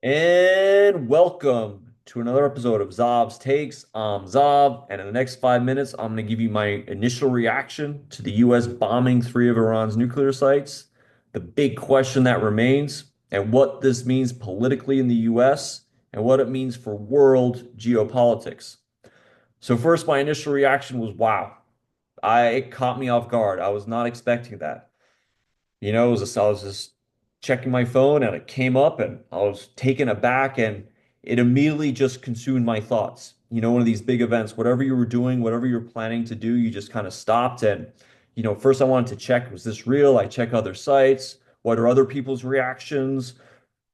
And welcome to another episode of Zob's Takes. I'm Zob, and in the next 5 minutes, I'm going to give you my initial reaction to the US bombing three of Iran's nuclear sites, the big question that remains, and what this means politically in the US, and what it means for world geopolitics. So, first, my initial reaction was wow. It caught me off guard. I was not expecting that. I was just checking my phone and it came up and I was taken aback and it immediately just consumed my thoughts. One of these big events, whatever you were doing, whatever you were planning to do, you just kind of stopped. And, first I wanted to check, was this real? I check other sites. What are other people's reactions?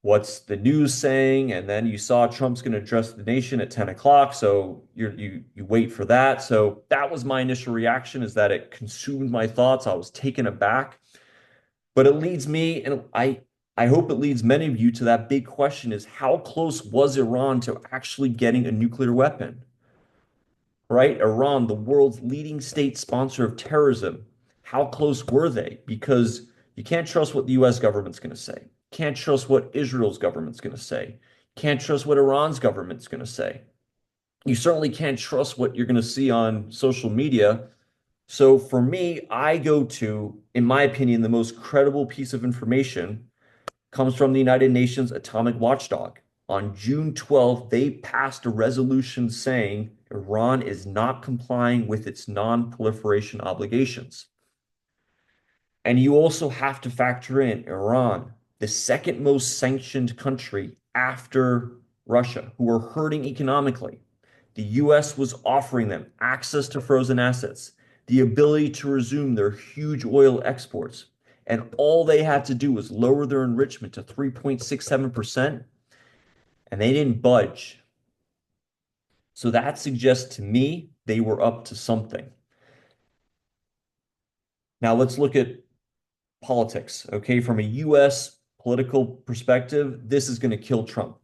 What's the news saying? And then you saw Trump's going to address the nation at 10 o'clock. So you wait for that. So that was my initial reaction, is that it consumed my thoughts. I was taken aback. But it leads me, and I hope it leads many of you to that big question: is how close was Iran to actually getting a nuclear weapon? Right? Iran, the world's leading state sponsor of terrorism. How close were they? Because you can't trust what the US government's going to say. Can't trust what Israel's government's going to say. Can't trust what Iran's government's going to say. You certainly can't trust what you're going to see on social media. So for me, I go to, in my opinion, the most credible piece of information comes from the United Nations Atomic Watchdog. On June 12th, they passed a resolution saying Iran is not complying with its non-proliferation obligations. And you also have to factor in Iran, the second most sanctioned country after Russia, who are hurting economically. The US was offering them access to frozen assets, the ability to resume their huge oil exports. And all they had to do was lower their enrichment to 3.67%, and they didn't budge. So that suggests to me they were up to something. Now let's look at politics. Okay, from a US political perspective, this is going to kill Trump.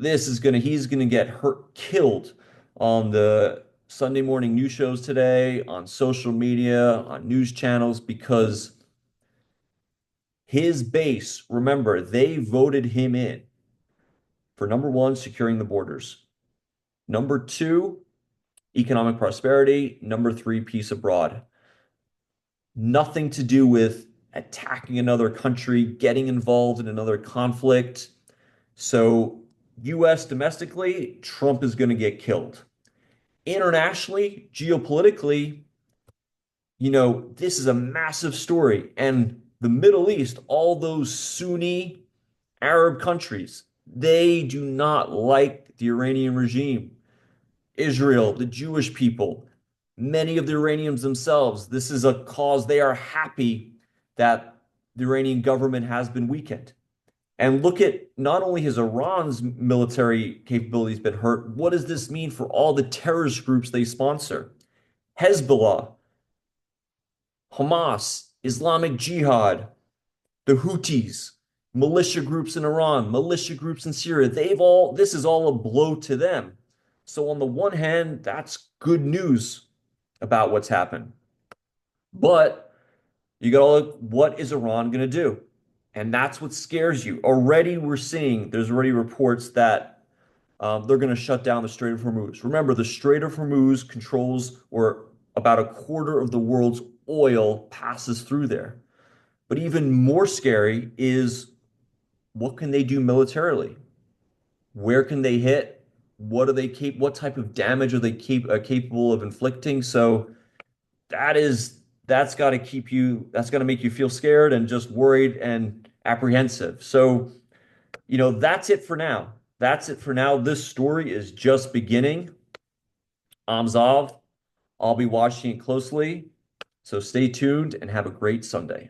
He's going to get hurt, killed on the Sunday morning news shows today, on social media, on news channels, because his base, remember, they voted him in for number one, securing the borders. Number two, economic prosperity. Number three, peace abroad. Nothing to do with attacking another country, getting involved in another conflict. So, US domestically, Trump is going to get killed. Internationally, geopolitically, this is a massive story. And the Middle East, all those Sunni Arab countries, they do not like the Iranian regime. Israel, the Jewish people, many of the Iranians themselves, this is a cause they are happy that the Iranian government has been weakened. And look at, not only has Iran's military capabilities been hurt, what does this mean for all the terrorist groups they sponsor? Hezbollah, Hamas, Islamic Jihad, the Houthis, militia groups in Iran, militia groups in Syria, this is all a blow to them. So on the one hand, that's good news about what's happened. But you got to look, what is Iran going to do? And that's what scares you. Already we're seeing, there's already reports that they're going to shut down the Strait of Hormuz. Remember, the Strait of Hormuz controls, or about a quarter of the world's oil passes through there. But even more scary is, what can they do militarily? Where can they hit? What type of damage are they capable of inflicting? So that's got to that's got to make you feel scared and just worried and apprehensive. So, that's it for now. That's it for now. This story is just beginning. I'm Zav. I'll be watching it closely. So stay tuned and have a great Sunday.